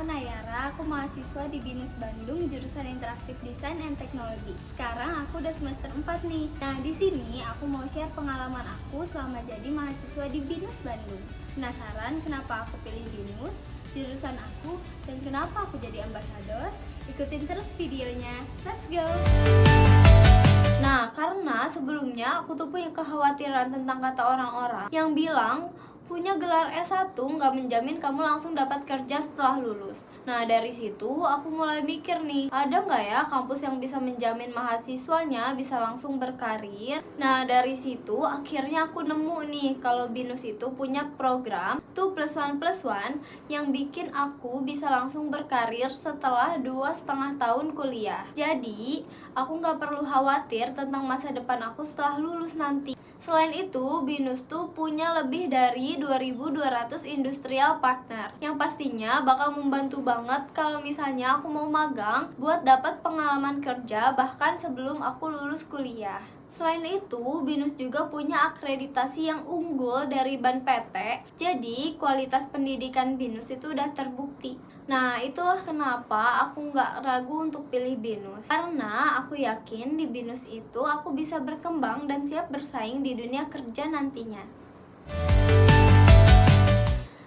Nayara, aku mahasiswa di BINUS Bandung, jurusan Interaktif Desain and Teknologi. Sekarang aku udah semester 4 nih. Nah, di sini aku mau share pengalaman aku selama jadi mahasiswa di BINUS Bandung. Penasaran kenapa aku pilih BINUS, jurusan aku, dan kenapa aku jadi ambasador? Ikutin terus videonya. Let's go! Nah, karena sebelumnya aku tuh punya kekhawatiran tentang kata orang-orang yang bilang punya gelar S1 nggak menjamin kamu langsung dapat kerja setelah lulus. Nah, dari situ aku mulai mikir nih, ada nggak ya kampus yang bisa menjamin mahasiswanya bisa langsung berkarir? Nah, dari situ akhirnya aku nemu nih kalau BINUS itu punya program 2+1+1 yang bikin aku bisa langsung berkarir setelah 2,5 tahun kuliah. Jadi, aku nggak perlu khawatir tentang masa depan aku setelah lulus nanti. Selain itu, BINUS tuh punya lebih dari 2.200 industrial partner yang pastinya bakal membantu banget kalau misalnya aku mau magang buat dapat pengalaman kerja bahkan sebelum aku lulus kuliah. Selain itu, BINUS juga punya akreditasi yang unggul dari BAN PT, jadi kualitas pendidikan BINUS itu udah terbukti. Nah, itulah kenapa aku nggak ragu untuk pilih BINUS. Karena aku yakin di BINUS itu aku bisa berkembang dan siap bersaing di dunia kerja nantinya.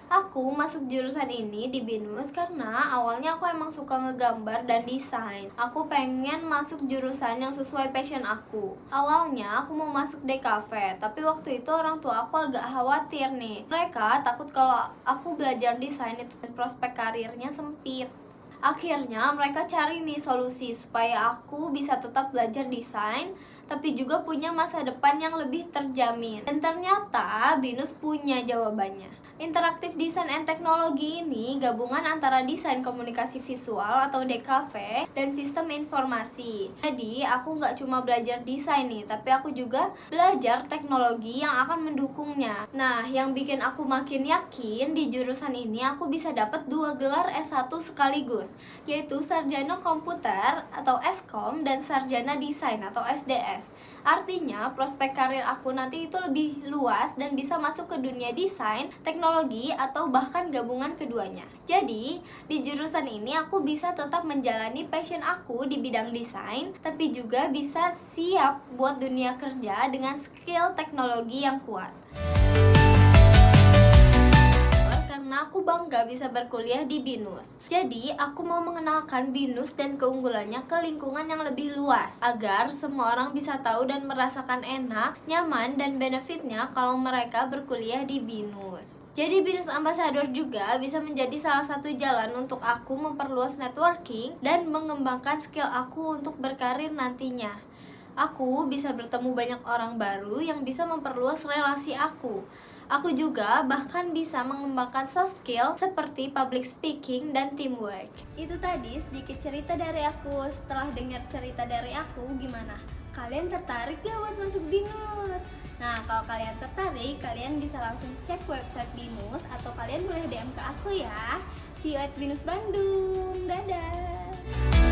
Aku masuk jurusan ini di BINUS karena awalnya aku emang suka ngegambar dan desain. Aku pengen masuk jurusan yang sesuai passion aku. Awalnya aku mau masuk DKV, tapi waktu itu orang tua aku agak khawatir nih. Mereka takut kalau aku belajar desain itu prospek karirnya sempit. Akhirnya mereka cari nih solusi supaya aku bisa tetap belajar desain tapi juga punya masa depan yang lebih terjamin. Dan ternyata BINUS punya jawabannya. Interaktif Desain and Teknologi ini gabungan antara desain komunikasi visual atau DKV dan sistem informasi. Jadi aku nggak cuma belajar desain nih, tapi aku juga belajar teknologi yang akan mendukungnya. Nah, yang bikin aku makin yakin di jurusan ini aku bisa dapat 2 gelar S1 sekaligus, yaitu Sarjana Komputer atau Skom dan Sarjana Desain atau SDS. Artinya prospek karir aku nanti itu lebih luas dan bisa masuk ke dunia desain, teknologi, atau bahkan gabungan keduanya. Jadi, di jurusan ini aku bisa tetap menjalani passion aku di bidang desain, tapi juga bisa siap buat dunia kerja dengan skill teknologi yang kuat. Karena aku bangga bisa berkuliah di BINUS. Jadi, aku mau mengenalkan BINUS dan keunggulannya ke lingkungan yang lebih luas, agar semua orang bisa tahu dan merasakan enak, nyaman, dan benefitnya kalau mereka berkuliah di BINUS. Jadi BINUS Ambassador juga bisa menjadi salah satu jalan untuk aku memperluas networking dan mengembangkan skill aku untuk berkarir nantinya. Aku bisa bertemu banyak orang baru yang bisa memperluas relasi aku. Aku juga bahkan bisa mengembangkan soft skill seperti public speaking dan teamwork. Itu tadi sedikit cerita dari aku. Setelah dengar cerita dari aku, gimana? Kalian tertarik gak buat masuk BINUS? Nah, kalau kalian tertarik, kalian bisa langsung cek website BINUS atau kalian boleh DM ke aku ya. See you at BINUS Bandung. Dadah!